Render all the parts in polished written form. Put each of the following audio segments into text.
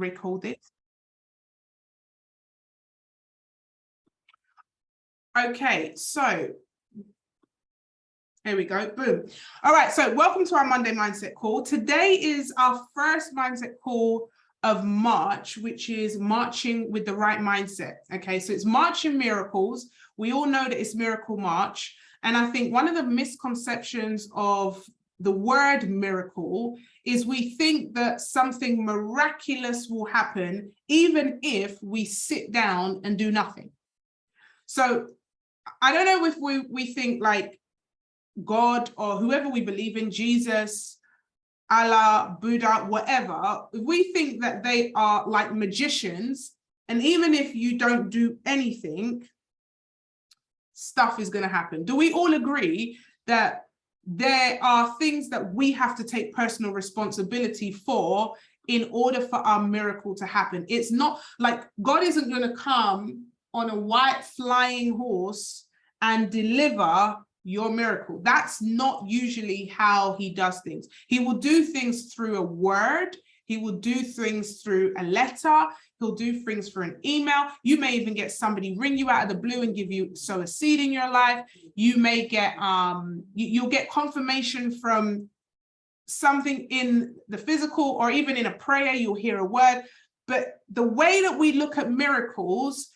record it. Okay, so here we go, boom. All right, so welcome to our Monday Mindset Call. Today is our first Mindset Call of March, which is marching with the right mindset. Okay, so it's Marching Miracles. We all know that it's Miracle March. And I think one of the misconceptions of the word miracle is we think that something miraculous will happen even if we sit down and do nothing. So I don't know if we think like God or whoever we believe in, Jesus, Allah, Buddha, whatever, we think that they are like magicians, and even if you don't do anything, stuff is going to happen. Do we all agree that there are things that we have to take personal responsibility for in order for our miracle to happen? It's not like God isn't going to come on a white flying horse and deliver your miracle. That's not usually how he does things. He will do things through a word. He will do things through a letter. He'll do things through an email. You may even get somebody ring you out of the blue and give you sow a seed in your life. You may get you'll get confirmation from something in the physical, or even in a prayer, you'll hear a word. But the way that we look at miracles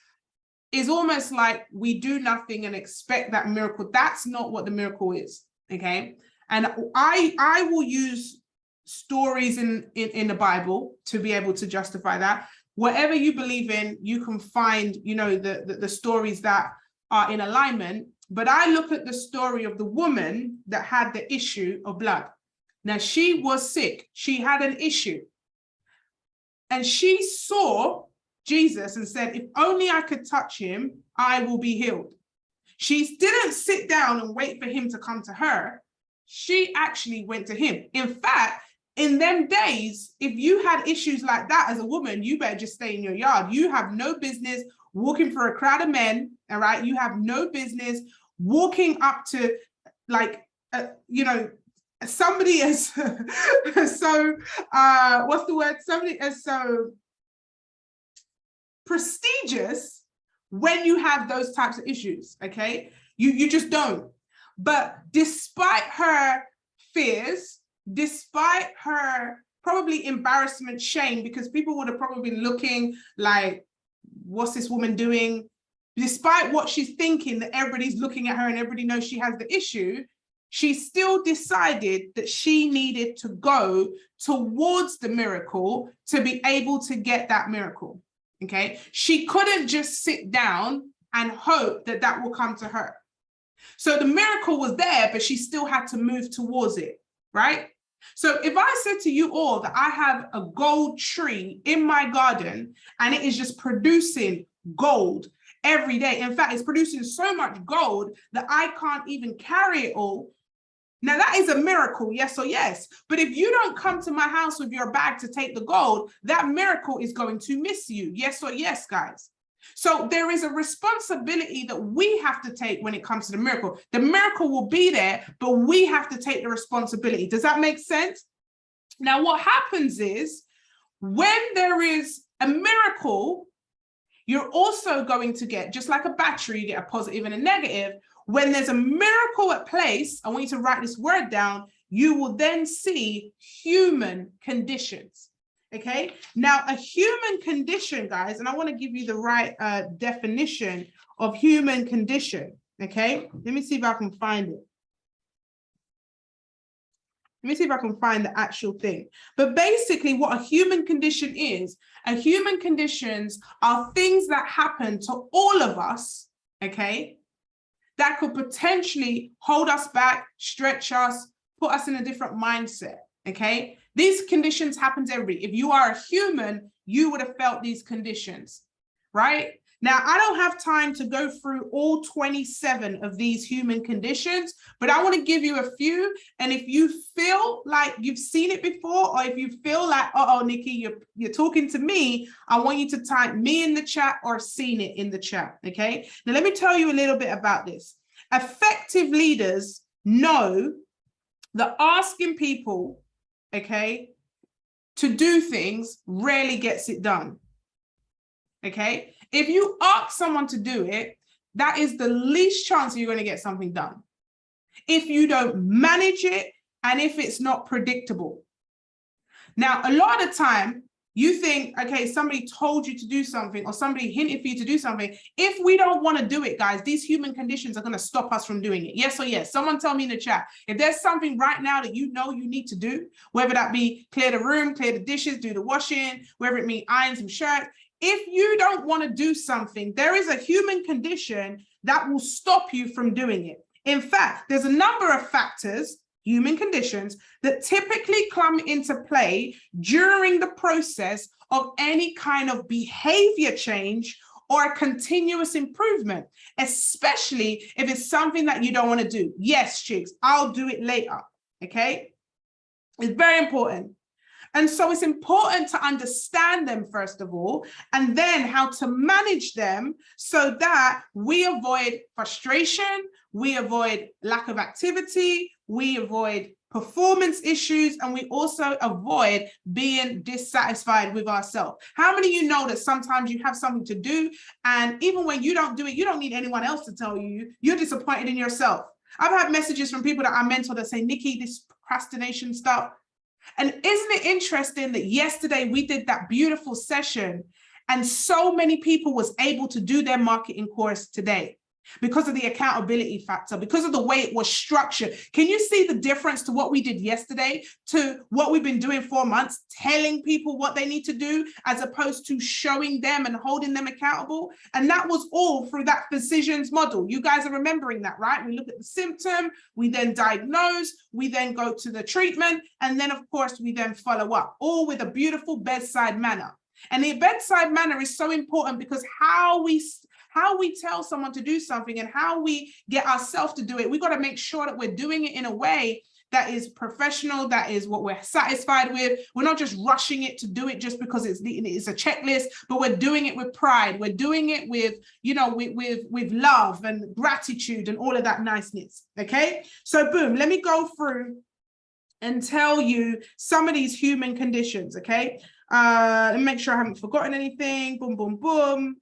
is almost like we do nothing and expect that miracle. That's not what the miracle is, okay? And I will use stories in the Bible to be able to justify that. Whatever you believe in, you can find, you know, the stories that are in alignment. But I look at the story of the woman that had the issue of blood. Now, she was sick. She had an issue. And she saw Jesus and said, if only I could touch him, I will be healed. She didn't sit down and wait for him to come to her. She actually went to him. In fact, in them days, if you had issues like that as a woman, you better just stay in your yard. You have no business walking for a crowd of men, all right? You have no business walking up to, like, you know, somebody as so, what's the word? Somebody as so prestigious when you have those types of issues, okay? You just don't. But despite her fears, despite her probably embarrassment, shame, because people would have probably been looking like, what's this woman doing? Despite what she's thinking, that everybody's looking at her and everybody knows she has the issue, she still decided that she needed to go towards the miracle to be able to get that miracle. Okay, she couldn't just sit down and hope that that will come to her. So the miracle was there, but she still had to move towards it, right? So if I said to you all that I have a gold tree in my garden and it is just producing gold every day, in fact, it's producing so much gold that I can't even carry it all. Now that is a miracle, yes or yes. But if you don't come to my house with your bag to take the gold, that miracle is going to miss you, yes or yes, guys. So there is a responsibility that we have to take when it comes to the miracle. The miracle will be there, but we have to take the responsibility. Does that make sense? Now, what happens is when there is a miracle, you're also going to get, just like a battery, you get a positive and a negative. When there's a miracle at place, I want you to write this word down, you will then see human conditions, okay? Now, a human condition, guys, and I want to give you the right definition of human condition, okay? Let me see if I can find it. Let me see if I can find the actual thing. But basically what a human condition is, a human conditions are things that happen to all of us, okay, that could potentially hold us back, stretch us, put us in a different mindset, okay? These conditions happen to everybody. If you are a human, you would have felt these conditions, right? Now, I don't have time to go through all 27 of these human conditions, but I want to give you a few. And if you feel like you've seen it before, or if you feel like, uh-oh, Nikki, you're talking to me, I want you to type me in the chat or seen it in the chat, okay? Now, let me tell you a little bit about this. Effective leaders know that asking people, okay, to do things rarely gets it done. Okay? If you ask someone to do it, that is the least chance you're going to get something done. If you don't manage it and if it's not predictable. Now, a lot of the time, you think, okay, somebody told you to do something or somebody hinted for you to do something. If we don't want to do it, guys, these human conditions are going to stop us from doing it. Yes or yes? Someone tell me in the chat. If there's something right now that you know you need to do, whether that be clear the room, clear the dishes, do the washing, whether it means iron some shirts, if you don't want to do something, there is a human condition that will stop you from doing it. In fact, there's a number of factors, human conditions, that typically come into play during the process of any kind of behavior change or a continuous improvement, especially if it's something that you don't want to do. Yes, chicks, I'll do it later, okay? It's very important. And so it's important to understand them, first of all, and then how to manage them so that we avoid frustration, we avoid lack of activity, we avoid performance issues, and we also avoid being dissatisfied with ourselves. How many of you know that sometimes you have something to do, and even when you don't do it, you don't need anyone else to tell you, you're disappointed in yourself? I've had messages from people that I mentor that say, Nikki, this procrastination stuff. And isn't it interesting that yesterday we did that beautiful session and so many people was able to do their marketing course today because of the accountability factor, because of the way it was structured. Can you see the difference to what we did yesterday to what we've been doing for months, telling people what they need to do as opposed to showing them and holding them accountable? And that was all through that physician's model. You guys are remembering that, right? We look at the symptom, we then diagnose, we then go to the treatment, and then of course we then follow up, all with a beautiful bedside manner. And the bedside manner is so important because how we tell someone to do something and how we get ourselves to do it, we've got to make sure that we're doing it in a way that is professional, that is what we're satisfied with. We're not just rushing it to do it just because it's a checklist, but we're doing it with pride. We're doing it with, you know, with love and gratitude and all of that niceness, okay? So boom, let me go through and tell you some of these human conditions, okay? Let me make sure I haven't forgotten anything. Boom, boom, boom.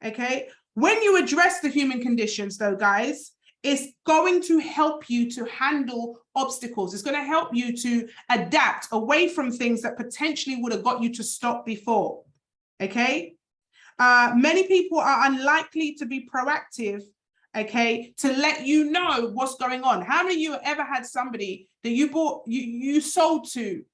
Okay, when you address the human conditions though, guys, it's going to help you to handle obstacles. It's going to help you to adapt away from things that potentially would have got you to stop before. Okay, many people are unlikely to be proactive, okay, to let you know what's going on. How many of you have ever had somebody that you sold to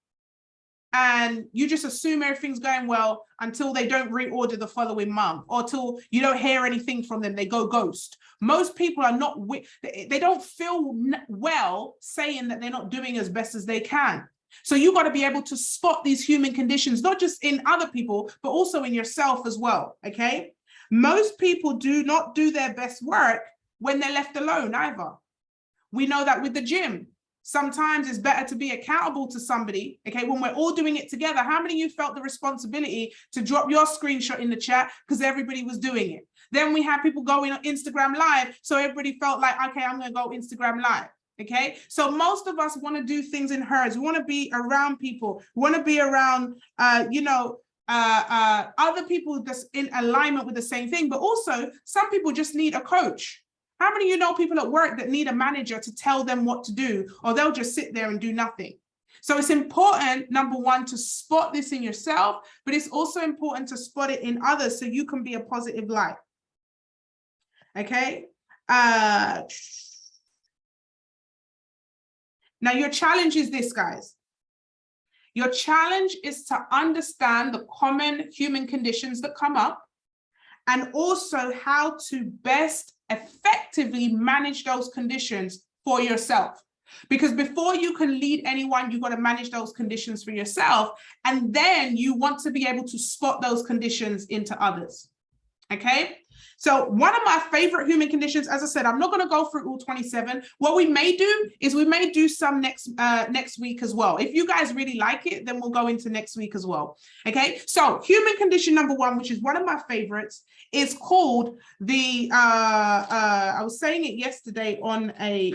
and you just assume everything's going well until they don't reorder the following month, or till you don't hear anything from them, they go ghost? Most people are not, they don't feel well saying that they're not doing as best as they can. So you got to be able to spot these human conditions, not just in other people, but also in yourself as well, okay? Most people do not do their best work when they're left alone either. We know that with the gym. Sometimes it's better to be accountable to somebody, okay? When we're all doing it together, how many of you felt the responsibility to drop your screenshot in the chat because everybody was doing it? Then we had people going on Instagram Live, so everybody felt like, okay, I'm going to go Instagram Live, okay? So most of us want to do things in herds. We want to be around people. We want to be around, other people that's in alignment with the same thing, but also some people just need a coach. How many of you know people at work that need a manager to tell them what to do, or they'll just sit there and do nothing? So it's important, number one, to spot this in yourself, but it's also important to spot it in others so you can be a positive light. Okay? Now your challenge is this, guys. Your challenge is to understand the common human conditions that come up, and also how to best effectively manage those conditions for yourself. Because before you can lead anyone, you've got to manage those conditions for yourself. And then you want to be able to spot those conditions into others. Okay? So one of my favorite human conditions, as I said, I'm not going to go through all 27. What we may do is we may do some next week as well. If you guys really like it, then we'll go into next week as well. Okay, so human condition number one, which is one of my favorites, is called the, I was saying it yesterday on a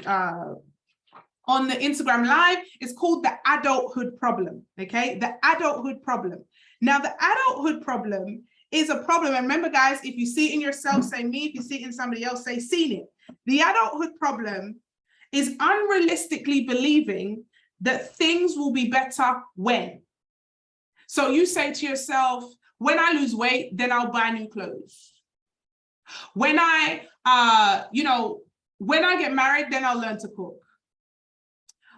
on the Instagram Live. It's called the adulthood problem, okay? The adulthood problem. Now, the adulthood problem is a problem. And remember, guys, if you see it in yourself, say me. If you see it in somebody else, say seen it. The adulthood problem is unrealistically believing that things will be better when. So you say to yourself, when I lose weight, then I'll buy new clothes. When I, when I get married, then I'll learn to cook.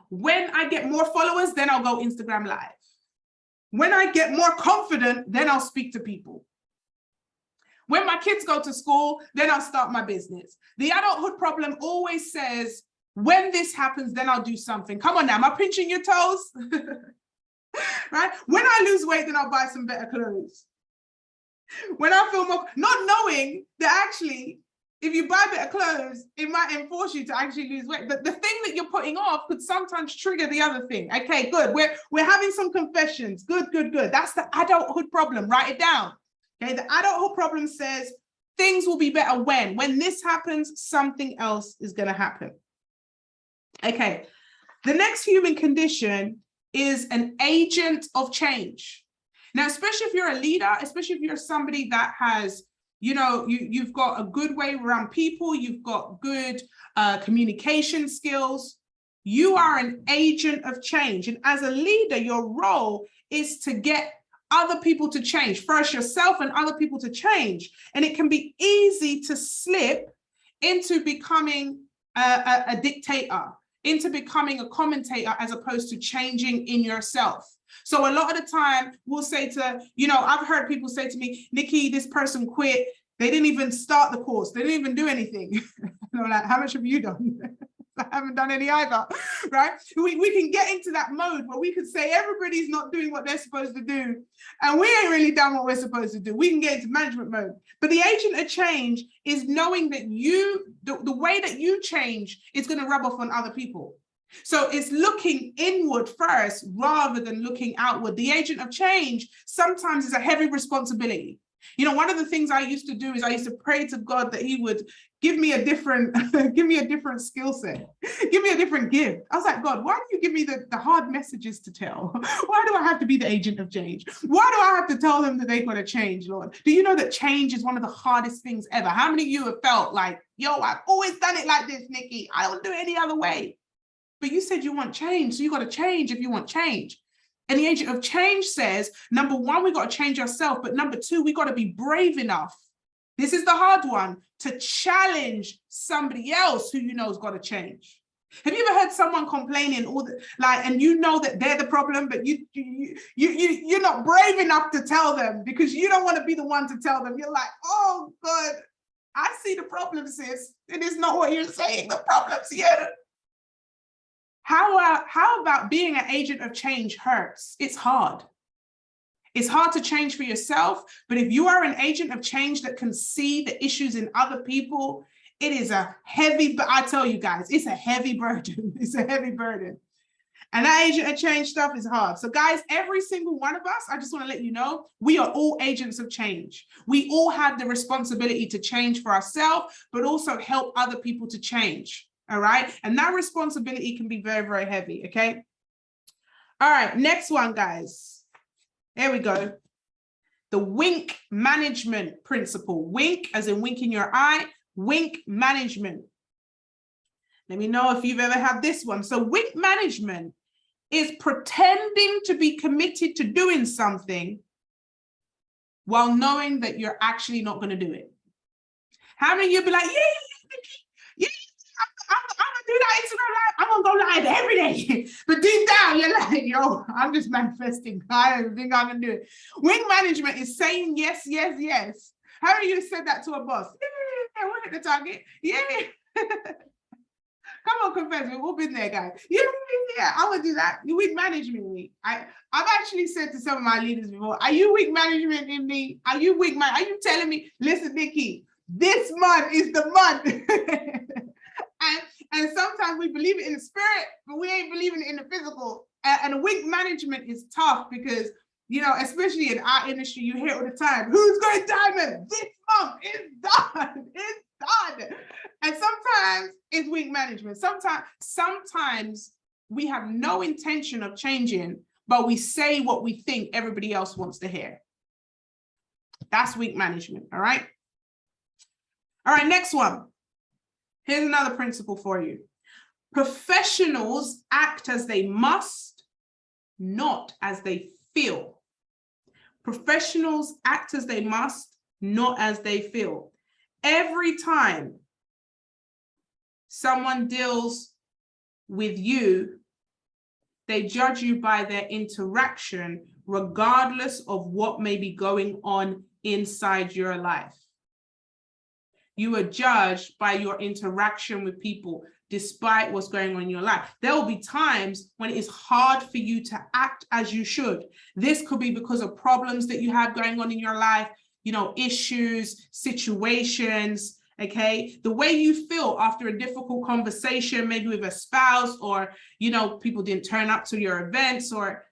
When I get more followers, then I'll go Instagram Live. When I get more confident, then I'll speak to people. When my kids go to school, then I'll start my business. The adulthood problem always says, when this happens, then I'll do something. Come on now, am I pinching your toes? Right? When I lose weight, then I'll buy some better clothes. When I feel more, not knowing that actually, if you buy better clothes, it might enforce you to actually lose weight. But the thing that you're putting off could sometimes trigger the other thing. Okay, good. We're having some confessions. Good, good, good. That's the adulthood problem. Write it down. Okay, the adulthood problem says things will be better when. When this happens, something else is going to happen. Okay, the next human condition is an agent of change. Now, especially if you're a leader, especially if you're somebody that has, you've got a good way around people, you've got good communication skills, you are an agent of change. And as a leader, your role is to get other people to change, first yourself and other people to change. And it can be easy to slip into becoming a dictator, into becoming a commentator, as opposed to changing in yourself. So a lot of the time we'll say to, I've heard people say to me, Nikki, this person quit. They didn't even start the course. They didn't even do anything. And I'm like, how much have you done? I haven't done any either, right? We can get into that mode where we could say everybody's not doing what they're supposed to do, and we ain't really done what we're supposed to do. We can get into management mode. But the agent of change is knowing that the way that you change is going to rub off on other people. So it's looking inward first rather than looking outward. The agent of change sometimes is a heavy responsibility. One of the things I used to do is I used to pray to God that he would give me a different skill set, give me a different gift. I was like, God, why do you give me the hard messages to tell? Why do I have to be the agent of change? Why do I have to tell them that they've got to change, Lord? Do you know that change is one of the hardest things ever? How many of you have felt like, yo, I've always done it like this, Nikki. I don't do it any other way. But you said you want change, so you got to change if you want change. And the agent of change says, number one, we got to change ourselves. But number two, we got to be brave enough. This is the hard one, to challenge somebody else who has got to change. Have you ever heard someone complaining and you know that they're the problem, but you're not brave enough to tell them because you don't want to be the one to tell them. You're like, oh, good. I see the problem, sis. It is not what you're saying. The problem's here. How about being an agent of change hurts? It's hard. It's hard to change for yourself, but if you are an agent of change that can see the issues in other people, it is a heavy, but I tell you guys, it's a heavy burden. It's a heavy burden. And that agent of change stuff is hard. So guys, every single one of us, I just want to let you know, we are all agents of change. We all have the responsibility to change for ourselves, but also help other people to change. All right. And that responsibility can be very, very heavy. Okay. All right. Next one, guys. There we go. The wink management principle. Wink as in winking your eye. Wink management. Let me know if you've ever had this one. So wink management is pretending to be committed to doing something while knowing that you're actually not going to do it. How many of you be like, yeah, I'm gonna do that Instagram Live. I'm gonna go live every day. But deep down, you're like, yo, I'm just manifesting. I don't think I'm gonna do it. Wink management is saying yes, yes, yes. How many of you said that to a boss? Yeah, we'll hit the target. Yeah. Come on, confess. We've all been there, guys. Yeah, I would do that. You weak management me. I've actually said to some of my leaders before, are you weak management in me? Are you weak man? Are you telling me, listen, Nikki, this month is the month. And sometimes we believe it in the spirit, but we ain't believing it in the physical. And weak management is tough because, especially in our industry, you hear all the time, who's going diamond? This month is done. It's done. And sometimes it's weak management. Sometimes we have no intention of changing, but we say what we think everybody else wants to hear. That's weak management, all right? All right, next one. Here's another principle for you. Professionals act as they must, not as they feel. Professionals act as they must, not as they feel. Every time someone deals with you, they judge you by their interaction, regardless of what may be going on inside your life. You are judged by your interaction with people, despite what's going on in your life. There will be times when it is hard for you to act as you should. This could be because of problems that you have going on in your life, you know, issues, situations, okay? The way you feel after a difficult conversation, maybe with a spouse, or, you know, people didn't turn up to your events, or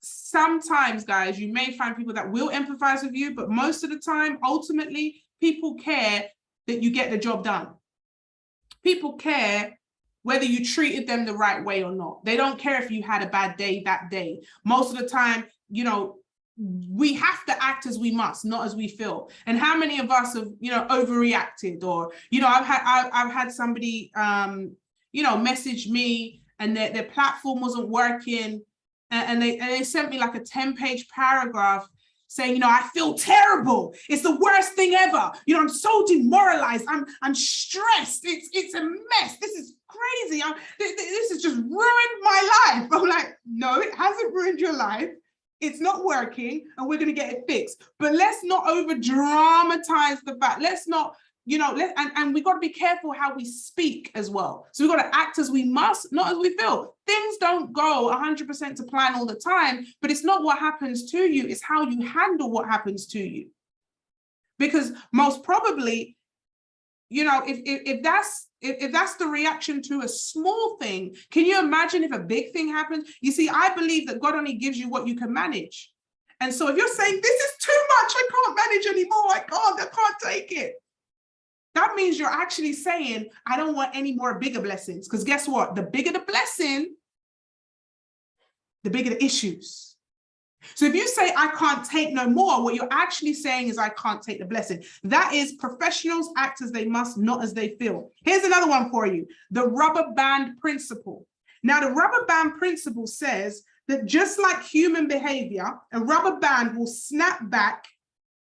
sometimes, guys, you may find people that will empathize with you, but most of the time, ultimately, people care that you get the job done. People care whether you treated them the right way or not. They don't care if you had a bad day that day. Most of the time, you know, we have to act as we must, not as we feel. And how many of us have, you know, overreacted? Or, you know, I've had somebody, you know, message me and their platform wasn't working, and they sent me like a 10-page paragraph saying, you know, I feel terrible. It's the worst thing ever. You know, I'm so demoralized. I'm stressed. It's a mess. This is crazy. This has just ruined my life. I'm like, no, it hasn't ruined your life. It's not working, and we're going to get it fixed. But let's not over dramatize the fact. Let's not, you know, and we've got to be careful how we speak as well. So we've got to act as we must, not as we feel. Things don't go 100% to plan all the time, but it's not what happens to you, it's how you handle what happens to you. Because most probably, you know, if that's the reaction to a small thing, can you imagine if a big thing happens? You see, I believe that God only gives you what you can manage. And so if you're saying, this is too much, I can't manage anymore, I can't take it, that means you're actually saying, I don't want any more bigger blessings. Because guess what? The bigger the blessing, the bigger the issues. So if you say, I can't take no more, what you're actually saying is, I can't take the blessing. That is, professionals act as they must, not as they feel. Here's another one for you. The rubber band principle. Now, the rubber band principle says that just like human behavior, a rubber band will snap back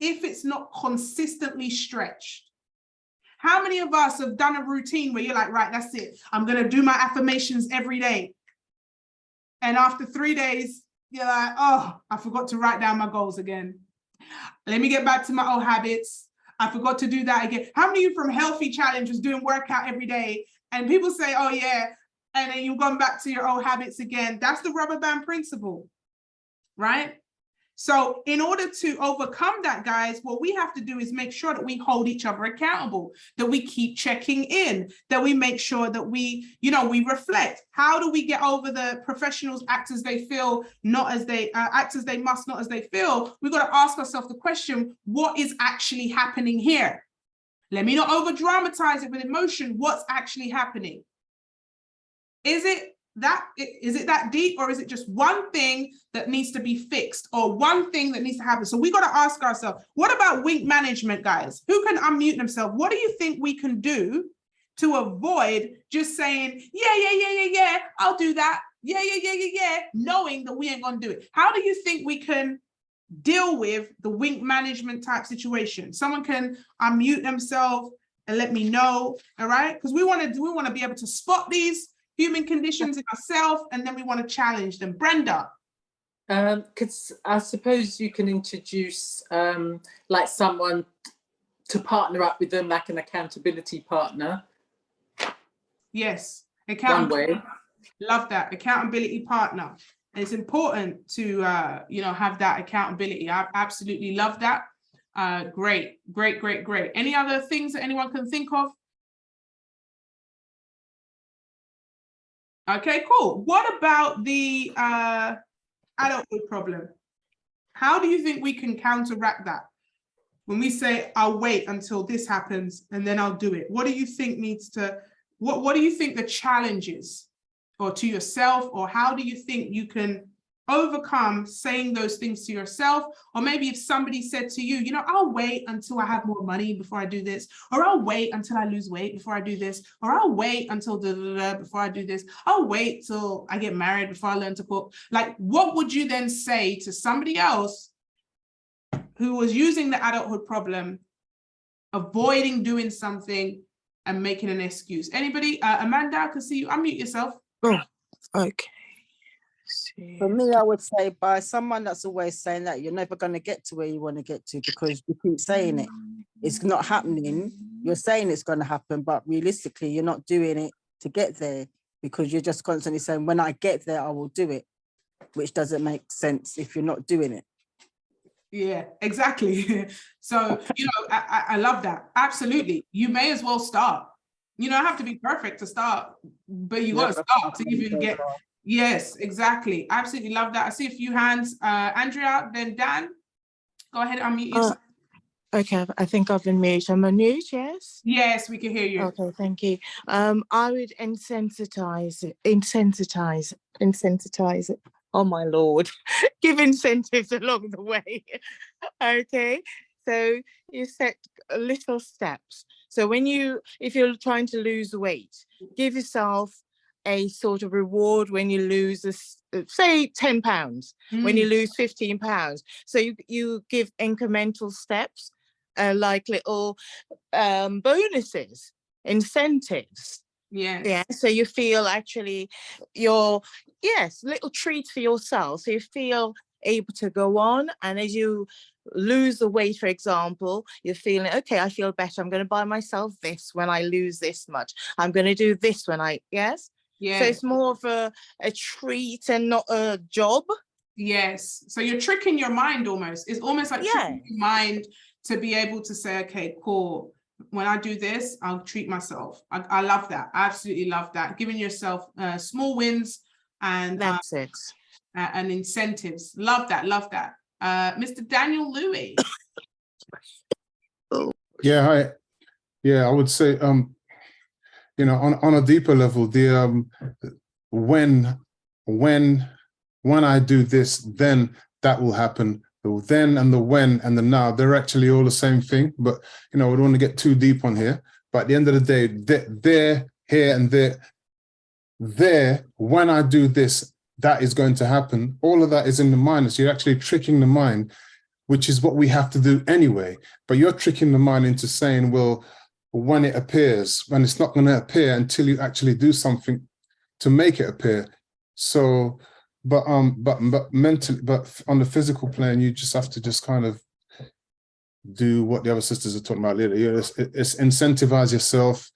if it's not consistently stretched. How many of us have done a routine where you're like, right, that's it. I'm going to do my affirmations every day. And after 3 days, you're like, oh, I forgot to write down my goals again. Let me get back to my old habits. I forgot to do that again. How many of you from Healthy Challenge was doing workout every day? And people say, oh yeah, and then you've gone back to your old habits again. That's the rubber band principle, right? So in order to overcome that, guys, what we have to do is make sure that we hold each other accountable, that we keep checking in, that we make sure that we, you know, we reflect. How do we get over the professionals act as they feel, not as they act as they must, not as they feel? We've got to ask ourselves the question, what is actually happening here? Let me not over dramatize it with emotion. What's actually happening? Is it that deep, or is it just one thing that needs to be fixed, or one thing that needs to happen? So we got to ask ourselves, what about weak management, guys? Who can unmute themselves? What do you think we can do to avoid just saying, yeah, I'll do that. Yeah, knowing that we ain't going to do it? How do you think we can deal with the weak management type situation? Someone can unmute themselves and let me know, all right? Because we want to be able to spot these human conditions in ourselves, and then we want to challenge them. Brenda. Because I suppose you can introduce like someone to partner up with them, like an accountability partner. Yes, one way. Love that, accountability partner. And it's important to you know, have that accountability. I absolutely love that. Great. Any other things that anyone can think of? Okay, cool. What about the adulthood problem? How do you think we can counteract that? When we say, I'll wait until this happens and then I'll do it. What do you think needs to, what do you think the challenge is, or to yourself, or how do you think you can overcome saying those things to yourself? Or maybe if somebody said to you, you know, I'll wait until I have more money before I do this, or I'll wait until I lose weight before I do this, or I'll wait until before I do this, I'll wait till I get married before I learn to cook. Like, what would you then say to somebody else who was using the adulthood problem, avoiding doing something and making an excuse? Anybody? Amanda, I can see you. Unmute yourself. Oh, okay. For me, I would say by someone that's always saying that you're never going to get to where you want to get to because you keep saying it. It's not happening. You're saying it's going to happen, but realistically, you're not doing it to get there because you're just constantly saying, when I get there, I will do it, which doesn't make sense if you're not doing it. Yeah, exactly. So, you know, I love that. Absolutely. You may as well start. You don't have to be perfect to start, but you got to start to even get. Yes, exactly. Absolutely love that. I see a few hands. Andrea, then Dan. Go ahead, unmute yourself. Okay, I think I've been muted. I'm on mute, yes? Yes, we can hear you. Okay, thank you. I would insensitize it. Oh my Lord, give incentives along the way. Okay, so you set little steps. So if you're trying to lose weight, give yourself a sort of reward when you lose, say 10 pounds, when you lose 15 pounds. So you give incremental steps, like little bonuses, incentives. Yeah. So you feel actually little treats for yourself. So you feel able to go on, and as you lose the weight, for example, you're feeling, okay, I feel better. I'm going to buy myself this when I lose this much. I'm going to do this when So it's more of a treat and not a job. Yes. So you're tricking your mind almost. It's almost like tricking your mind to be able to say, okay, cool. When I do this, I'll treat myself. I love that. I absolutely love that. Giving yourself small wins and that's it. And incentives. Love that. Love that. Mr. Daniel Louis. Yeah, I would say, you know, on a deeper level, the when I do this, then that will happen. The then and the when and the now, they're actually all the same thing. But you know, we don't want to get too deep on here. But at the end of the day, there, here, and there. When I do this, that is going to happen. All of that is in the mind. So you're actually tricking the mind, which is what we have to do anyway. But you're tricking the mind into saying, well, when it appears, when it's not going to appear until you actually do something to make it appear. So, but mentally, but on the physical plane, you just have to just kind of do what the other sisters are talking about later. It's incentivize yourself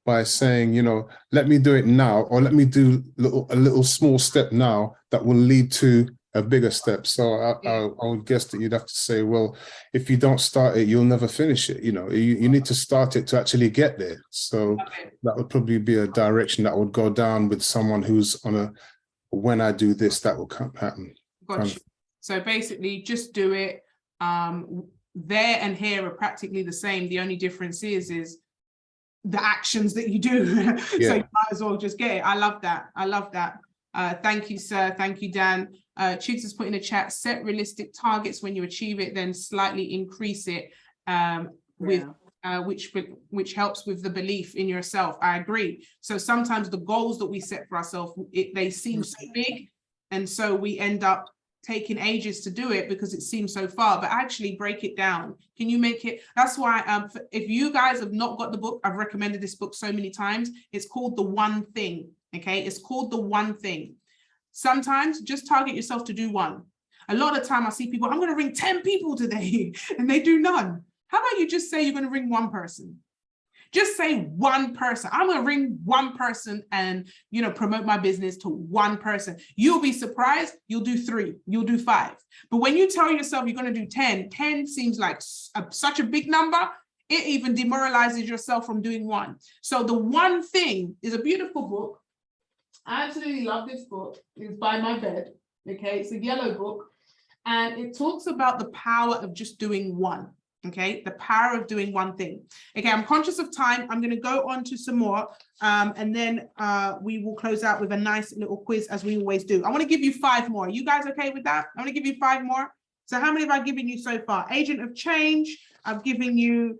by saying, you know, let me do it now, or let me do a little small step now that will lead to a bigger step. So I would guess that you'd have to say, well, if you don't start it, you'll never finish it. You know, you need to start it to actually get there. So that would probably be a direction that would go down with someone who's on a, when I do this, that will happen. Gotcha. So basically just do it. There and here are practically the same. The only difference is the actions that you do. So you might as well just get it. I love that. I love that. Thank you, sir. Thank you, Dan. Chigs has put in the chat, set realistic targets. When you achieve it, then slightly increase it, which helps with the belief in yourself. I agree. So sometimes the goals that we set for ourselves, they seem so big, and so we end up taking ages to do it because it seems so far, but actually break it down. Can you make it? That's why if you guys have not got the book, I've recommended this book so many times. It's called The One Thing. Okay, it's called The One Thing. Sometimes just target yourself to do one. A lot of the time I see people, I'm going to ring 10 people today and they do none. How about you just say you're going to ring one person? Just say one person. I'm going to ring one person and, you know, promote my business to one person. You'll be surprised. You'll do 3, you'll do 5. But when you tell yourself you're going to do 10, 10 seems like such a big number. It even demoralizes yourself from doing one. So The One Thing is a beautiful book. I absolutely love this book. It's by my bed. Okay, it's a yellow book. And it talks about the power of just doing one. Okay, the power of doing one thing. Okay, I'm conscious of time. I'm going to go on to some more, and then we will close out with a nice little quiz as we always do. I want to give you 5 more. Are you guys okay with that? I want to give you 5 more. So how many have I given you so far? Agent of change. I've given you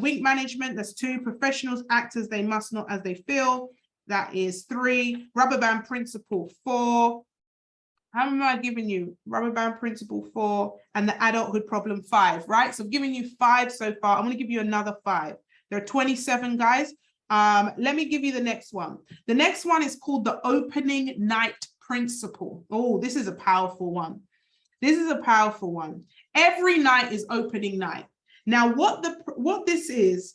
wink management. That's 2. Professionals act as they must, not as they feel. That is 3. Rubber band principle, 4. How many have I given you? Rubber band principle, 4, and the adulthood problem, 5, right? So I've given you 5 so far. I'm going to give you another 5. There are 27, guys. Let me give you the next one. The next one is called the opening night principle. Oh, this is a powerful one. This is a powerful one. Every night is opening night. Now, what this is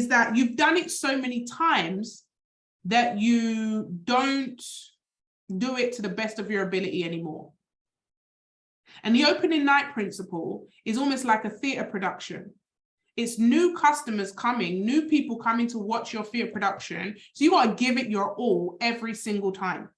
that you've done it so many times that you don't do it to the best of your ability anymore. And the opening night principle is almost like a theater production. It's new customers coming, new people coming to watch your theater production. So you got to give it your all every single time.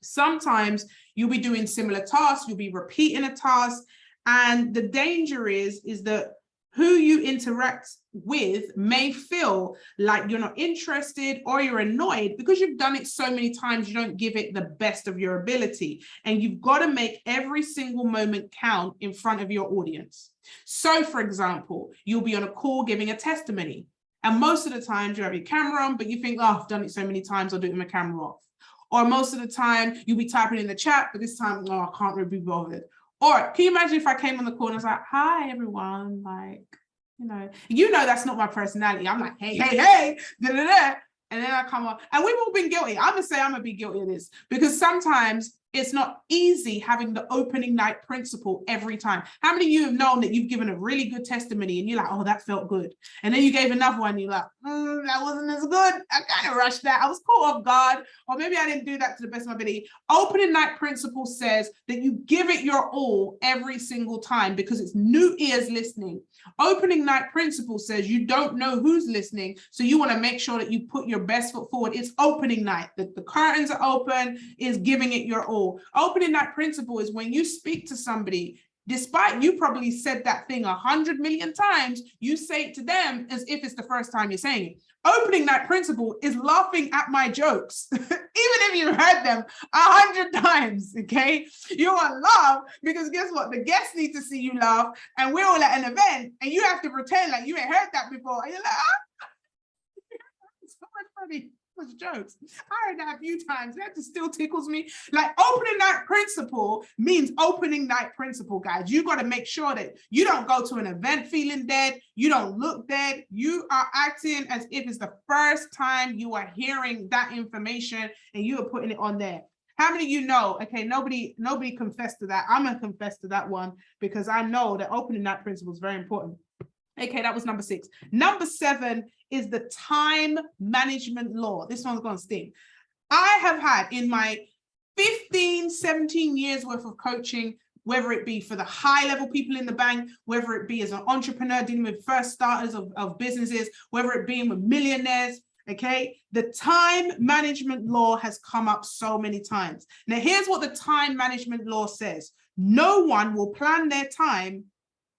Sometimes you'll be doing similar tasks, you'll be repeating a task. And the danger is that who you interact with may feel like you're not interested or you're annoyed because you've done it so many times, you don't give it the best of your ability. And you've got to make every single moment count in front of your audience. So for example, you'll be on a call giving a testimony. And most of the times you have your camera on, but you think, oh, I've done it so many times, I'll do it with my camera off. Or most of the time you'll be typing in the chat, but this time, oh, I can't really be bothered. Or can you imagine if I came on the call and I was like, hi, everyone, like, you know, that's not my personality. I'm like, hey, da, da, da. And then I come on, and we've all been guilty. I'm gonna say I'm gonna be guilty of this because sometimes it's not easy having the opening night principle every time. How many of you have known that you've given a really good testimony and you're like, oh, that felt good. And then you gave another one, you're like, that wasn't as good. I kind of rushed that. I was caught off guard, or maybe I didn't do that to the best of my ability. Opening night principle says that you give it your all every single time because it's new ears listening. Opening night principle says you don't know who's listening, so you want to make sure that you put your best foot forward. It's opening night. The curtains are open, is giving it your all. Opening night principle is when you speak to somebody, despite you probably said that thing 100 million times, you say it to them as if it's the first time you're saying it. Opening night principle is laughing at my jokes, even if you heard them 100 times, okay? You want to laugh because guess what? The guests need to see you laugh, and we're all at an event, and you have to pretend like you ain't heard that before. And you're like, it's so much funny. Jokes. I heard that a few times. That just still tickles me. Like opening night principle means opening night principle, guys. You got to make sure that you don't go to an event feeling dead. You don't look dead. You are acting as if it's the first time you are hearing that information and you are putting it on there. How many of you know? Okay, nobody confessed to that. I'm gonna confess to that one because I know that opening night principle is very important. Okay, that was number 6. Number 7 is the time management law. This one's gonna sting. I have had in my 15, 17 years worth of coaching, whether it be for the high level people in the bank, whether it be as an entrepreneur dealing with first starters of businesses, whether it be with millionaires, okay? The time management law has come up so many times. Now, here's what the time management law says. No one will plan their time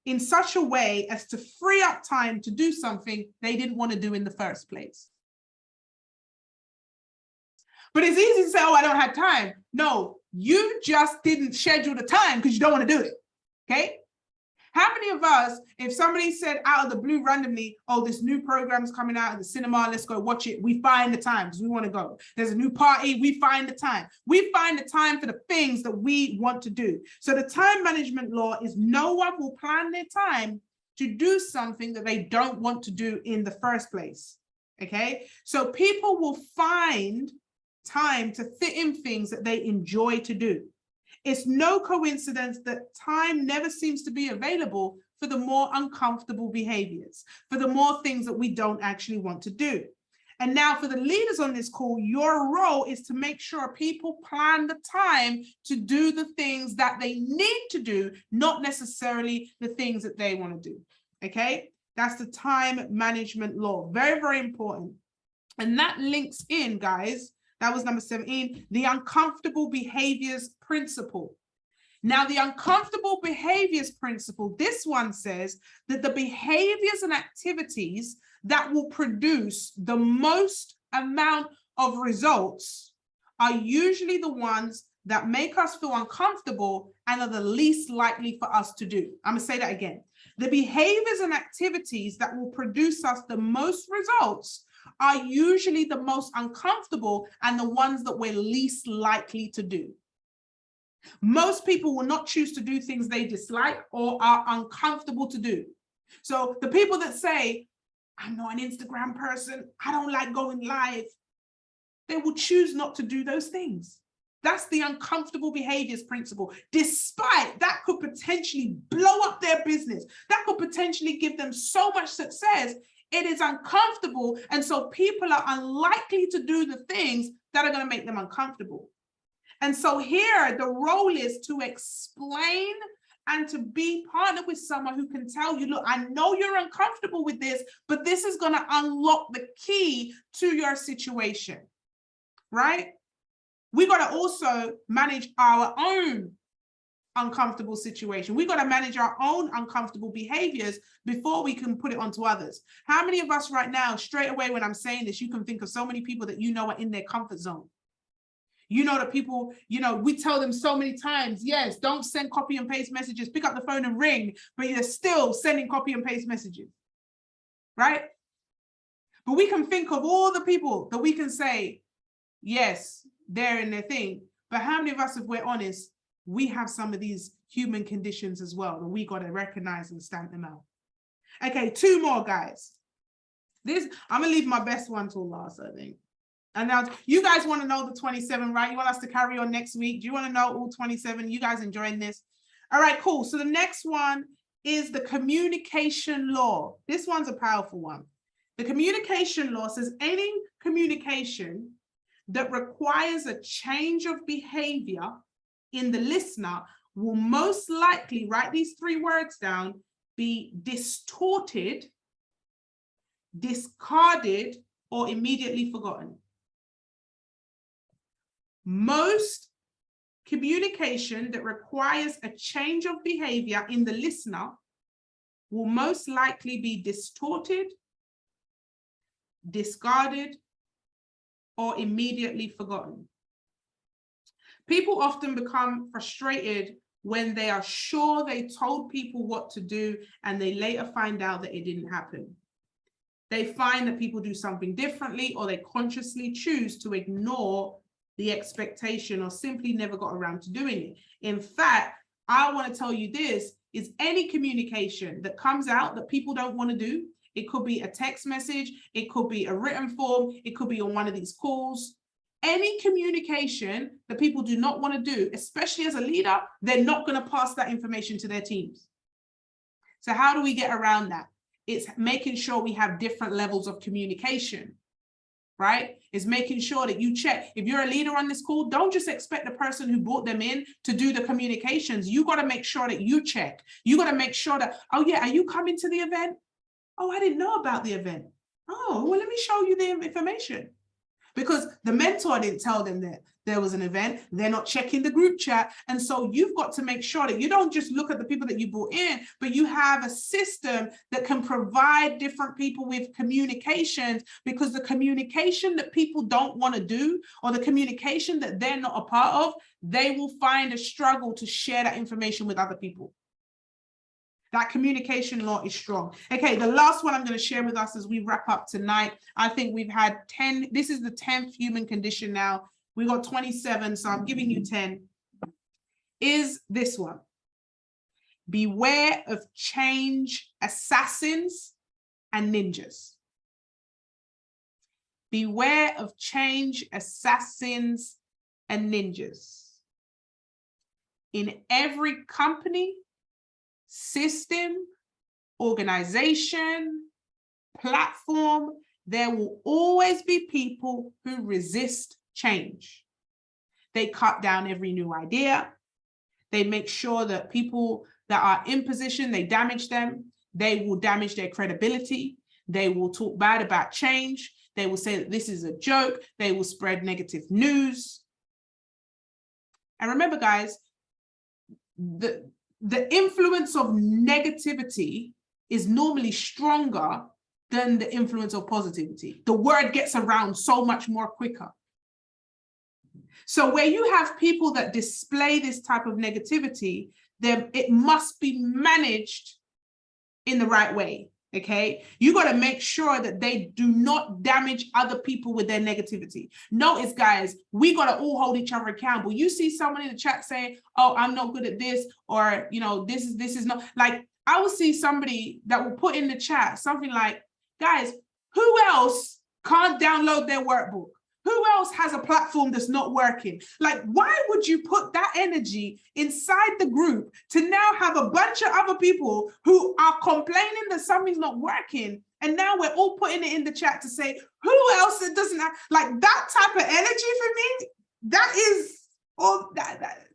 in such a way as to free up time to do something they didn't want to do in the first place. But it's easy to say, oh, I don't have time. No, you just didn't schedule the time because you don't want to do it, okay? How many of us, if somebody said out of the blue randomly, oh, this new program's coming out in the cinema, let's go watch it, we find the time because we want to go. There's a new party, we find the time. We find the time for the things that we want to do. So the time management law is no one will plan their time to do something that they don't want to do in the first place, okay? So people will find time to fit in things that they enjoy to do. It's no coincidence that time never seems to be available for the more uncomfortable behaviors, for the more things that we don't actually want to do. And now for the leaders on this call, your role is to make sure people plan the time to do the things that they need to do, not necessarily the things that they want to do, okay? That's the time management law, very, very important. And that links in, guys, that was number 17, the uncomfortable behaviors principle. Now, the uncomfortable behaviors principle, this one says that the behaviors and activities that will produce the most amount of results are usually the ones that make us feel uncomfortable and are the least likely for us to do. I'm gonna say that again. The behaviors and activities that will produce us the most results are usually the most uncomfortable and the ones that we're least likely to do. Most people will not choose to do things they dislike or are uncomfortable to do. So the people that say, I'm not an Instagram person, I don't like going live, they will choose not to do those things. That's the uncomfortable behaviors principle. Despite that could potentially blow up their business, that could potentially give them so much success, it is uncomfortable. And so people are unlikely to do the things that are going to make them uncomfortable. And so here the role is to explain and to be partnered with someone who can tell you, look, I know you're uncomfortable with this, but this is going to unlock the key to your situation, right? We got to also manage our own uncomfortable situation. We got to manage our own uncomfortable behaviors before we can put it onto others. How many of us right now, straight away when I'm saying this, you can think of so many people that you know are in their comfort zone. You know that people, you know, we tell them so many times, yes, don't send copy and paste messages, pick up the phone and ring, but you're still sending copy and paste messages, right? But we can think of all the people that we can say, yes, they're in their thing. But how many of us, if we're honest, we have some of these human conditions as well that we got to recognize and stamp them out. Okay, 2 more, guys. I'm gonna leave my best one till last, I think. And now you guys want to know the 27, right? You want us to carry on next week? Do you want to know all 27? You guys enjoying this? All right, cool. So the next one is the communication law. This one's a powerful one. The communication law says any communication that requires a change of behavior in the listener will most likely, write these 3 words down, be distorted, discarded, or immediately forgotten. Most communication that requires a change of behavior in the listener will most likely be distorted, discarded, or immediately forgotten. People often become frustrated when they are sure they told people what to do and they later find out that it didn't happen. They find that people do something differently, or they consciously choose to ignore the expectation or simply never got around to doing it. In fact, I want to tell you this, is any communication that comes out that people don't want to do, it could be a text message, it could be a written form, it could be on one of these calls. Any communication that people do not want to do, especially as a leader, they're not going to pass that information to their teams. So how do we get around that? It's making sure we have different levels of communication, right? It's making sure that you check. If you're a leader on this call, don't just expect the person who brought them in to do the communications. You got to make sure that you check. You got to make sure that, oh yeah, are you coming to the event? Oh, I didn't know about the event. Oh, well, let me show you the information. Because the mentor didn't tell them that there was an event. They're not checking the group chat. And so you've got to make sure that you don't just look at the people that you brought in, but you have a system that can provide different people with communications, because the communication that people don't want to do, or the communication that they're not a part of, they will find a struggle to share that information with other people. That communication law is strong. Okay, the last one I'm going to share with us as we wrap up tonight. I think we've had 10. This is the 10th human condition now. We got 27, so I'm giving you 10. Is this one. Beware of change assassins and ninjas. Beware of change assassins and ninjas. In every company, system, organization, platform, there will always be people who resist change. They cut down every new idea. They make sure that people that are in position, they damage them. They will damage their credibility. They will talk bad about change. They will say that this is a joke. They will spread negative news. And remember, guys, the influence of negativity is normally stronger than the influence of positivity. The word gets around so much more quicker. So where you have people that display this type of negativity, then it must be managed in the right way, okay? You got to make sure that they do not damage other people with their negativity. Notice, guys, we got to all hold each other accountable. You see someone in the chat saying, oh, I'm not good at this, or, you know, this is not, like, I will see somebody that will put in the chat something like, guys, who else can't download their workbook? Who else has a platform that's not working? Like, why would you put that energy inside the group to now have a bunch of other people who are complaining that something's not working? And now we're all putting it in the chat to say, who else that doesn't have, like, that type of energy for me, that is all that.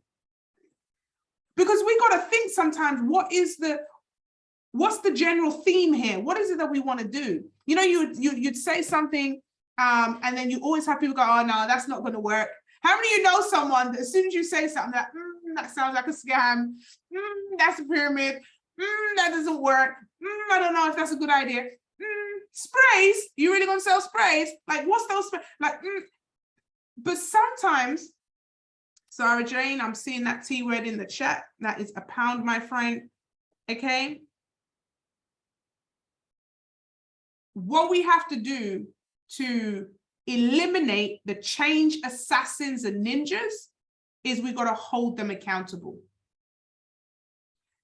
Because we got to think sometimes, what's the general theme here? What is it that we want to do? You know, you'd say something, and then you always have people go, oh no, that's not going to work. How many of you know someone that as soon as you say something that that sounds like a scam, that's a pyramid, that doesn't work, I don't know if that's a good idea. Sprays, you really gonna sell sprays? Like, what's those sprays? Like, but sometimes, Sarah Jane, I'm seeing that T word in the chat. That is £1, my friend. Okay. What we have to do to eliminate the change assassins and ninjas is we got to hold them accountable.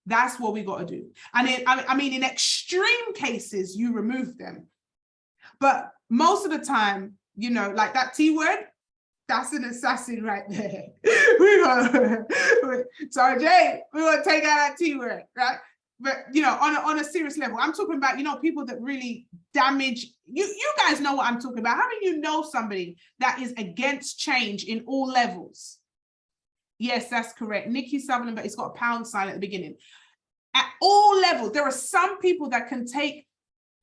That's what we got to do. And I mean, in extreme cases, you remove them. But most of the time, you know, like that T word, that's an assassin right there. Sorry, Jay, we want to take out that T word, right? But, you know, on a serious level, I'm talking about, you know, people that really damage, you guys know what I'm talking about. How many of you know somebody that is against change in all levels? Yes, that's correct. Nikki Sutherland, but it's got a pound sign at the beginning. At all levels, there are some people that can take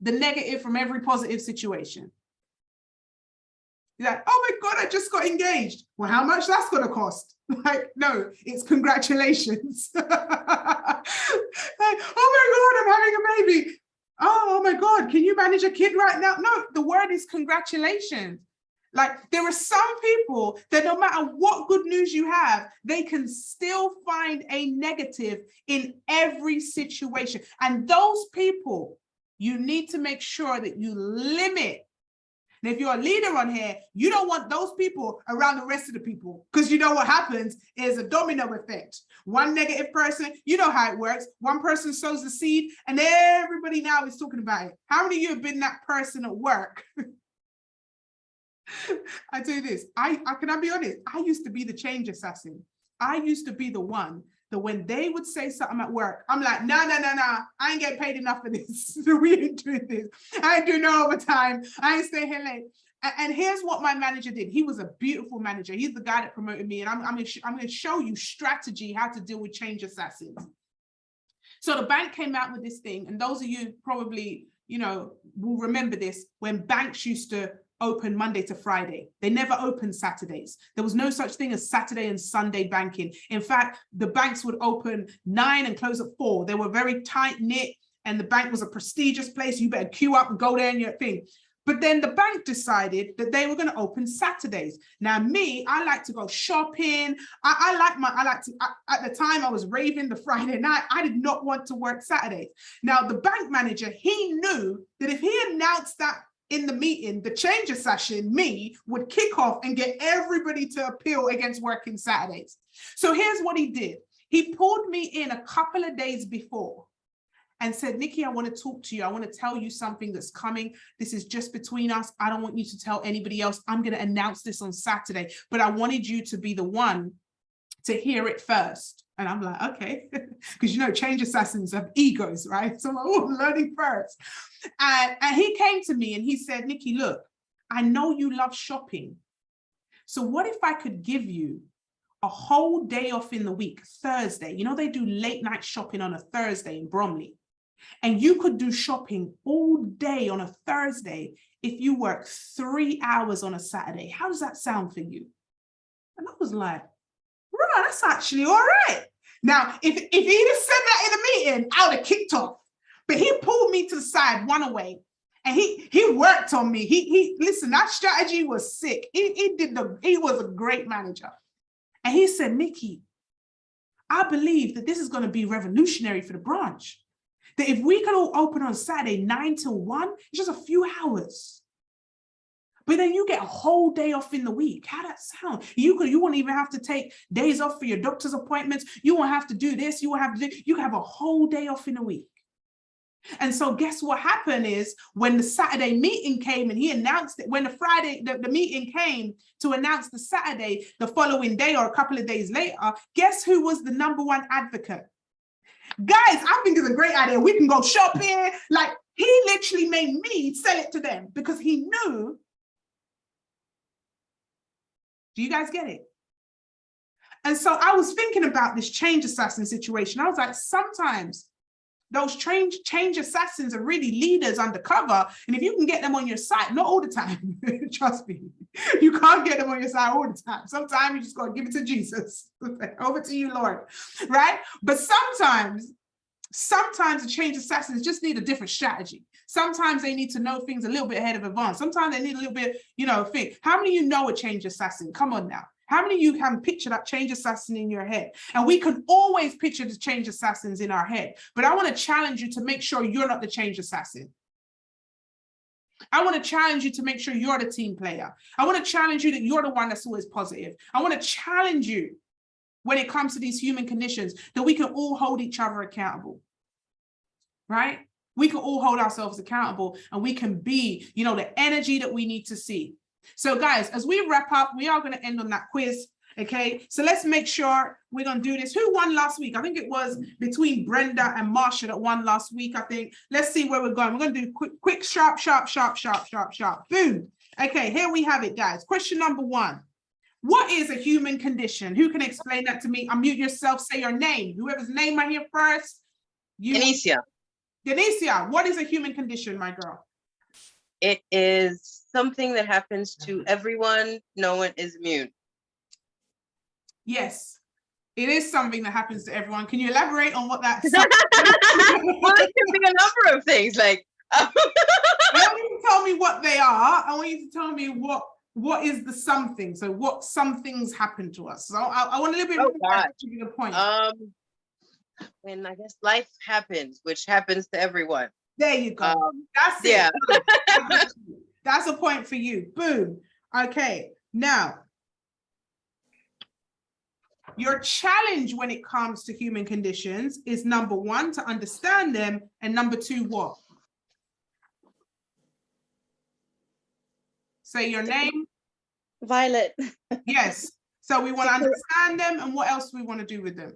the negative from every positive situation. You're like, oh my God, I just got engaged. Well, how much that's going to cost? Like, no, it's congratulations. Like, oh my God, I'm having a baby. Oh my God, can you manage a kid right now? No, the word is congratulations. Like, there are some people that no matter what good news you have, they can still find a negative in every situation. And those people, you need to make sure that you limit. And if you're a leader on here, you don't want those people around the rest of the people, because you know what happens is a domino effect. One negative person, you know how it works. One person sows the seed and everybody now is talking about it. How many of you have been that person at work? I tell you this, I can be honest, I used to be the change assassin. I used to be the one that when they would say something at work, I'm like, no, I ain't getting paid enough for this. We ain't doing this. I ain't doing no overtime. I ain't staying here late. And here's what my manager did. He was a beautiful manager. He's the guy that promoted me. And I'm going to show you strategy, how to deal with change assassins. So the bank came out with this thing. And those of you probably, you know, will remember this, when banks used to open Monday to Friday. They never opened Saturdays. There was no such thing as Saturday and Sunday banking. In fact, the banks would open 9 and close at 4. They were very tight knit and the bank was a prestigious place. You better queue up and go there and your thing. But then the bank decided that they were going to open Saturdays. Now me, I like to go shopping. At the time I was raving the Friday night. I did not want to work Saturdays. Now the bank manager, he knew that if he announced that in the meeting, the change assassin, me, would kick off and get everybody to appeal against working Saturdays. So here's what he did. He pulled me in a couple of days before and said, Nikki, I want to talk to you. I want to tell you something that's coming. This is just between us. I don't want you to tell anybody else. I'm going to announce this on Saturday, but I wanted you to be the one to hear it first. And I'm like, okay, because you know, change assassins have egos, right? So I'm like, oh, I'm learning first. And he came to me and he said, Nikki, look, I know you love shopping. So what if I could give you a whole day off in the week, Thursday? You know, they do late night shopping on a Thursday in Bromley. And you could do shopping all day on a Thursday if you work 3 hours on a Saturday. How does that sound for you? And I was like, right, that's actually all right. Now, if he'd have said that in a meeting, I would have kicked off. But he pulled me to the side, one away, and he worked on me. He listen, that strategy was sick. He was a great manager. And he said, Nikki, I believe that this is going to be revolutionary for the branch. That if we could all open on Saturday 9 till 1, it's just a few hours. But then you get a whole day off in the week. How that sound? You won't even have to take days off for your doctor's appointments. You won't have to do this. You can have a whole day off in a week. And so guess what happened is when the Saturday meeting came and he announced it, when the Friday, the meeting came to announce the Saturday, the following day or a couple of days later, guess who was the #1 advocate? Guys, I think it's a great idea. We can go shopping. Like, he literally made me sell it to them because he knew. Do you guys get it? And so I was thinking about this change assassin situation. I was like, sometimes those change assassins are really leaders undercover. And if you can get them on your side, not all the time, trust me, you can't get them on your side all the time. Sometimes you just got to give it to Jesus. Over to you, Lord, right? But sometimes the change assassins just need a different strategy. Sometimes they need to know things a little bit ahead of advance. Sometimes they need a little bit, think. How many of you know a change assassin? Come on now. How many of you can picture that change assassin in your head? And we can always picture the change assassins in our head. But I want to challenge you to make sure you're not the change assassin. I want to challenge you to make sure you're the team player. I want to challenge you that you're the one that's always positive. I want to challenge you when it comes to these human conditions that we can all hold each other accountable, right? We can all hold ourselves accountable and we can be, the energy that we need to see. So guys, as we wrap up, we are going to end on that quiz. Okay, so let's make sure we're going to do this. Who won last week? I think it was between Brenda and Marsha that won last week, I think. Let's see where we're going. We're going to do quick, sharp. Boom. Okay, here we have it, guys. Question number 1. What is a human condition? Who can explain that to me? Unmute yourself, say your name. Whoever's name I hear first. Denicia, what is a human condition, my girl? It is something that happens to everyone. No one is immune. Yes, it is something that happens to everyone. Can you elaborate on what that's? Well, it can be a number of things. Like, I want you to tell me what they are. I want you to tell me what is the something. So what some things happen to us. So I want a little bit more to give you the point. When I guess life happens, which happens to everyone. There you go. That's it. Yeah. That's a point for you. Boom. Okay. Now, your challenge when it comes to human conditions is number 1, to understand them, and number 2, what? Say your name. Violet. Yes. So we want to understand them, and what else do we want to do with them?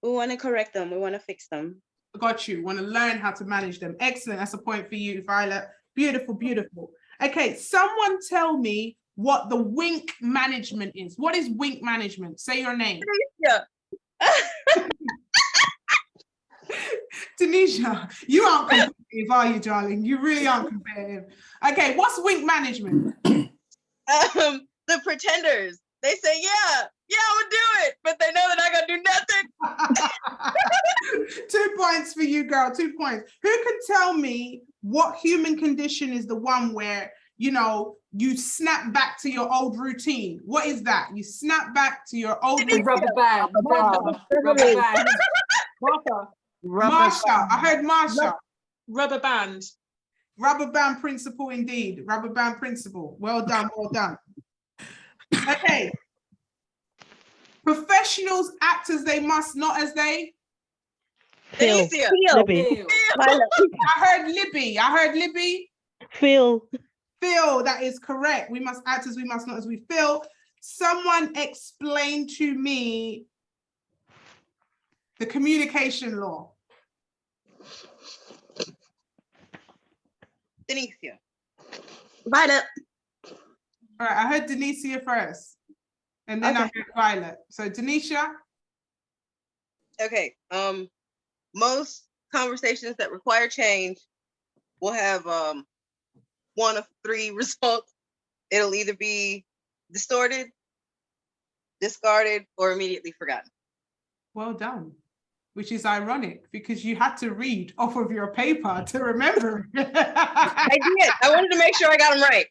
We want to correct them. We want to fix them. Got you. Want to learn how to manage them. Excellent. That's a point for you, Violet. Beautiful, beautiful. Okay, someone tell me what the wink management is. What is wink management? Say your name. Yeah. Tanisha, you aren't competitive, are you, darling? You really aren't competitive. Okay, what's wink management? The pretenders. They say, yeah, I would do it, but they know they're not gonna do nothing. 2 points for you, girl. 2 points. Who can tell me what human condition is the one where, you snap back to your old routine? What is that? You snap back to your old routine. Rubber band. Rubber band. Marsha. I heard Marsha. Rubber band. Rubber band principle indeed. Rubber band principle. Well done, well done. Okay. Professionals act as they must, not as they. Feel. Libby. I heard Libby. Feel. Feel, that is correct. We must act as we must, not as we feel. Someone explain to me the communication law. Denicia. Violet. All right, I heard Denicia first, and then I heard Violet. So Denisha. Okay. Most conversations that require change will have one of 3 results. It'll either be distorted, discarded, or immediately forgotten. Well done. which is ironic because you had to read off of your paper to remember. I did. I wanted to make sure I got them right.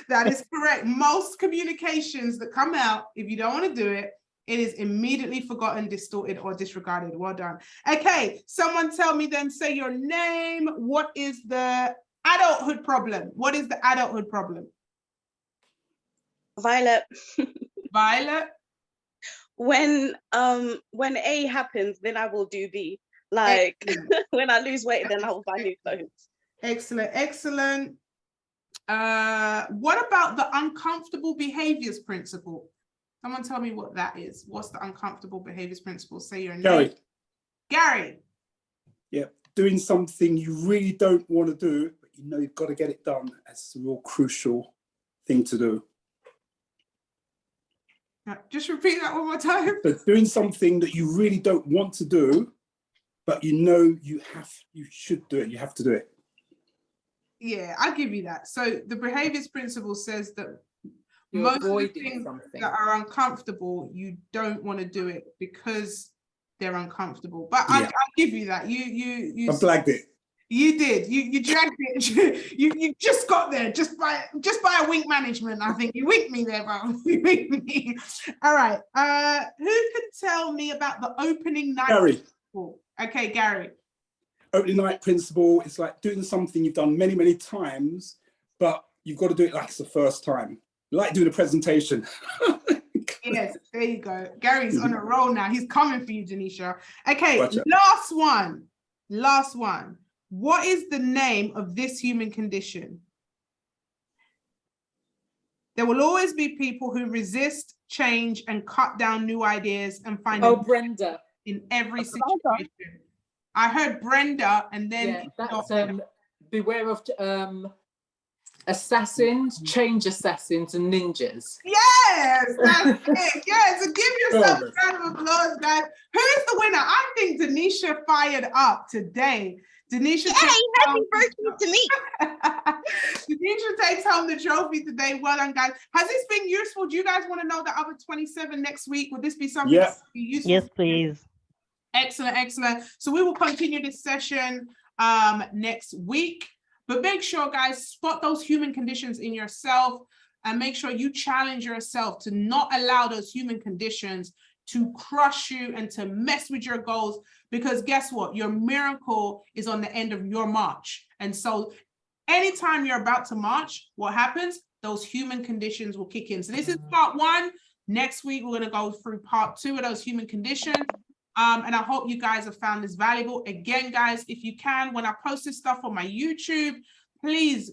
That is correct. Most communications that come out, if you don't want to do it, it is immediately forgotten, distorted, or disregarded. Well done. Okay, someone tell me then, say your name. What is the adulthood problem? What is the adulthood problem? Violet. Violet? When A happens, then I will do B. Like when I lose weight, then I will buy new clothes. Excellent, excellent. What about the uncomfortable behaviors principle? Someone tell me what that is. What's the uncomfortable behaviors principle? Say your name. Gary. Gary. Yeah, doing something you really don't want to do, but you know you've got to get it done. That's a real crucial thing to do. Just repeat that one more time. So doing something that you really don't want to do, but you know you should do it. You have to do it. Yeah, I'll give you that. So the behaviors principle says that You're most of the avoiding things something. that are uncomfortable, you don't want to do it because they're uncomfortable. But Yeah. I'll give you that. You I blagged it. You did. You dragged it. You just got there just by a wink management. I think you winked me there, but you winked me. All right. Who can tell me about the opening night? Gary. Principle? Okay, Gary. Opening night principle is like doing something you've done many, many times, but you've got to do it like it's the first time. Like doing a presentation. Yes, there you go. Gary's on a roll now. He's coming for you, Denisha. Okay, Gotcha. last one. Last one. What is the name of this human condition? There will always be people who resist change and cut down new ideas and find Oh, them Brenda. in every situation. I heard Brenda, and then Yeah, that's beware of assassins, change assassins, and ninjas. yes, that's it. Yes, so give yourself a Well, round of applause, guys. Who is the winner? I think Denisha fired up today. Denisha, Hey, happy birthday to me. Denisha takes home the trophy today. Well done, guys. Has this been useful? Do you guys want to know the other 27 next week? Would this be something Yeah. that would be useful? Yes, please. Excellent, excellent. So we will continue this session next week. But make sure, guys, spot those human conditions in yourself and make sure you challenge yourself to not allow those human conditions to crush you and to mess with your goals. Because guess what? Your miracle is on the end of your march. And so anytime you're about to march, what happens? Those human conditions will kick in. So this is part one. Next week, we're going to go through part two of those human conditions. And I hope you guys have found this valuable. Again, guys, if you can, when I post this stuff on my YouTube, please,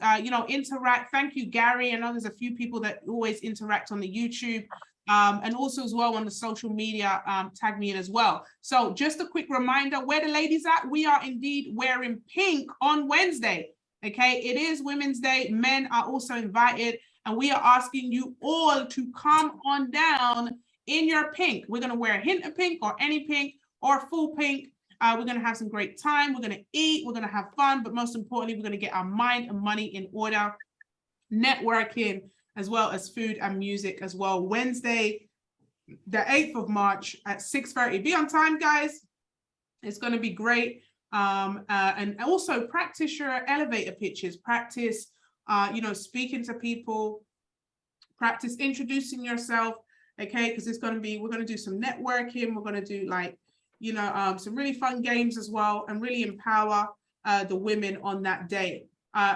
interact. Thank you, Gary. I know there's a few people that always interact on the YouTube. And also as well on the social media, tag me in as well. So just a quick reminder, where the ladies at? We are indeed wearing pink on Wednesday. Okay, it is Women's Day. Men are also invited, and we are asking you all to come on down in your pink. We're going to wear a hint of pink or any pink or full pink. We're going to have some great time. We're going to eat. We're going to have fun. But most importantly, we're going to get our mind and money in order, networking, as well as food and music as well. Wednesday, the 8th of March at 6:30. Be on time, guys. It's going to be great. And also practice your elevator pitches. Practice, speaking to people. Practice introducing yourself. Okay, because it's going to be, we're going to do some networking. We're going to do some really fun games as well, and really empower the women on that day.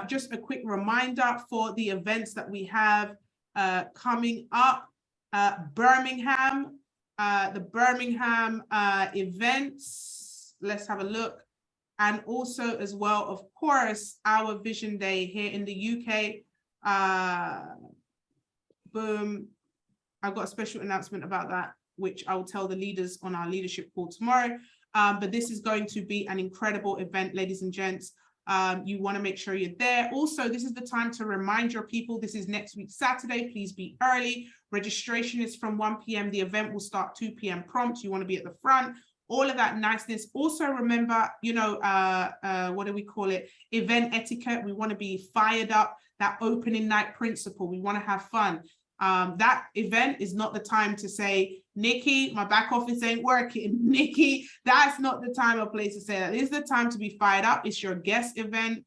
Just a quick reminder for the events that we have coming up. Birmingham, the Birmingham events. Let's have a look. And also as well, of course, our Vision Day here in the UK. Boom. I've got a special announcement about that, which I will tell the leaders on our leadership call tomorrow. But this is going to be an incredible event, ladies and gents. You want to make sure you're there. Also, this is the time to remind your people, this is next week, Saturday. Please be early. Registration is from 1 p.m. The event will start 2 p.m. prompt. You want to be at the front. All of that niceness. Also remember, what do we call it? Event etiquette. We want to be fired up. That opening night principle. We want to have fun. That event is not the time to say, Nikki, my back office ain't working. Nikki, that's not the time or place to say that. This is the time to be fired up. It's your guest event.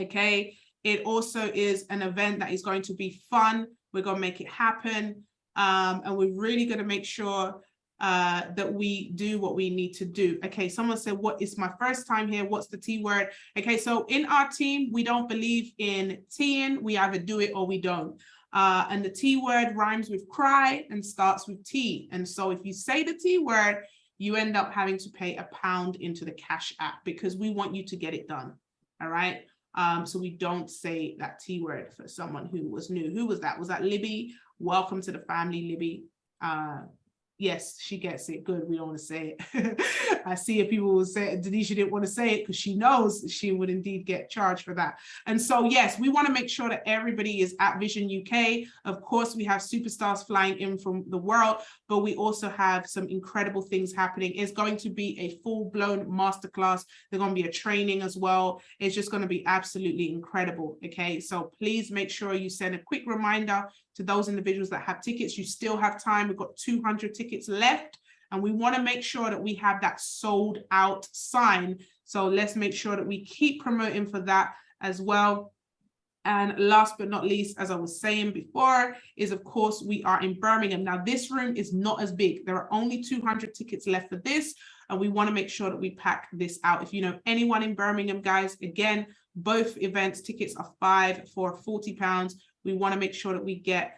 Okay. It also is an event that is going to be fun. We're going to make it happen. And we're really going to make sure that we do what we need to do. Okay, someone said, what is my first time here? What's the T word? Okay, so in our team, we don't believe in T'ing. We either do it or we don't. And the T word rhymes with cry and starts with T. And so if you say the T word, you end up having to pay £1 into the Cash App because we want you to get it done. All right. So we don't say that T word for someone who was new. Who was that? Was that Libby? Welcome to the family, Libby. Yes, she gets it. Good. We don't want to say it. I see if people will say it. Denisha didn't want to say it because she knows she would indeed get charged for that. And so, yes, we want to make sure that everybody is at Vision UK. Of course, we have superstars flying in from the world, but we also have some incredible things happening. It's going to be a full-blown masterclass. There's going to be a training as well. It's just going to be absolutely incredible. Okay, so please make sure you send a quick reminder to those individuals that have tickets. You still have time. We've got 200 tickets left, and we want to make sure that we have that sold out sign. So let's make sure that we keep promoting for that as well. And last but not least, as I was saying before, is of course we are in Birmingham. Now this room is not as big. There are only 200 tickets left for this, and we want to make sure that we pack this out. If you know anyone in Birmingham, guys, again, both events tickets are £5 for £40. We want to make sure that we get,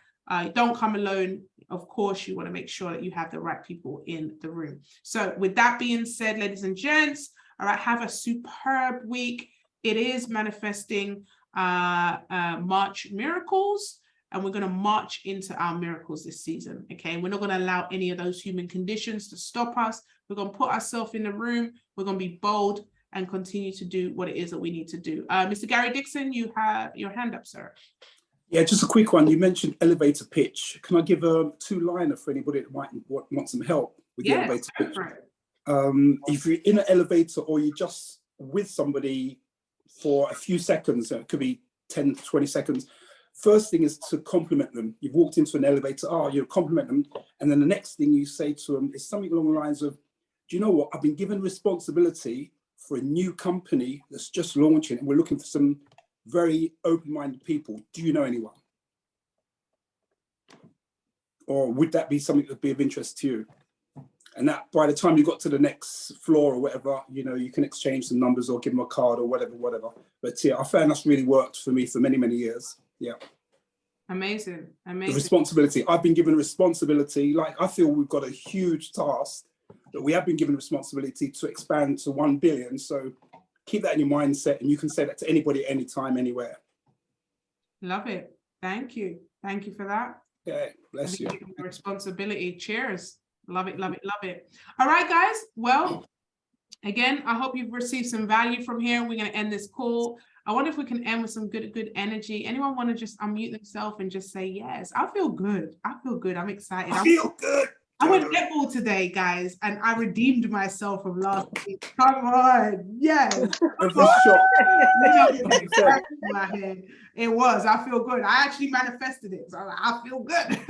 don't come alone. Of course, you want to make sure that you have the right people in the room. So with that being said, ladies and gents, all right, have a superb week. It is manifesting March miracles, and we're going to march into our miracles this season. Okay, we're not going to allow any of those human conditions to stop us. We're going to put ourselves in the room. We're going to be bold and continue to do what it is that we need to do. Mr. Gary Dixon, you have your hand up, sir. Yeah, just a quick one. You mentioned elevator pitch. Can I give a two-liner for anybody that might want some help with the elevator pitch? If you're in an elevator or you're just with somebody for a few seconds, it could be 10 to 20 seconds, first thing is to compliment them. You've walked into an elevator, you compliment them, and then the next thing you say to them is something along the lines of, do you know what, I've been given responsibility for a new company that's just launching, and we're looking for some very open-minded people. Do you know anyone? Or would that be something that would be of interest to you? And that by the time you got to the next floor or whatever, you know, you can exchange some numbers or give them a card or whatever. But yeah, I found that's really worked for me for many, many years. Yeah. Amazing. The responsibility. I've been given responsibility. Like, I feel we've got a huge task that we have been given responsibility to expand to 1 billion. So keep that in your mindset, and you can say that to anybody, anytime, anywhere. Love it. Thank you. Thank you for that. Yeah, bless you. Responsibility. Cheers. Love it, love it, love it. All right, guys. Well, again, I hope you've received some value from here. We're going to end this call. I wonder if we can end with some good energy. Anyone want to just unmute themselves and just say, yes, I feel good. I feel good. I'm excited. I feel good. I went netball today, guys, and I redeemed myself from last week. Come on. Yes. It was. I feel good. I actually manifested it. So I feel good.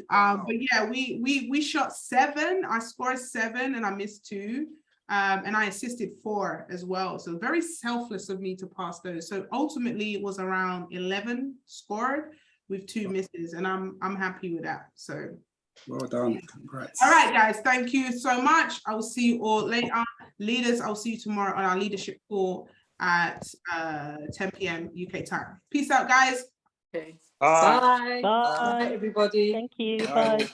But yeah, we shot 7. I scored 7 and I missed 2. And I assisted 4 as well. So very selfless of me to pass those. So ultimately it was around 11 scored with 2 misses, and I'm happy with that. So well done. Congrats. All right, guys. Thank you so much. I will see you all later. Leaders, I'll see you tomorrow on our leadership call at 10 p.m. UK time. Peace out, guys. Okay. Bye. Bye, everybody. Thank you. Bye. Bye.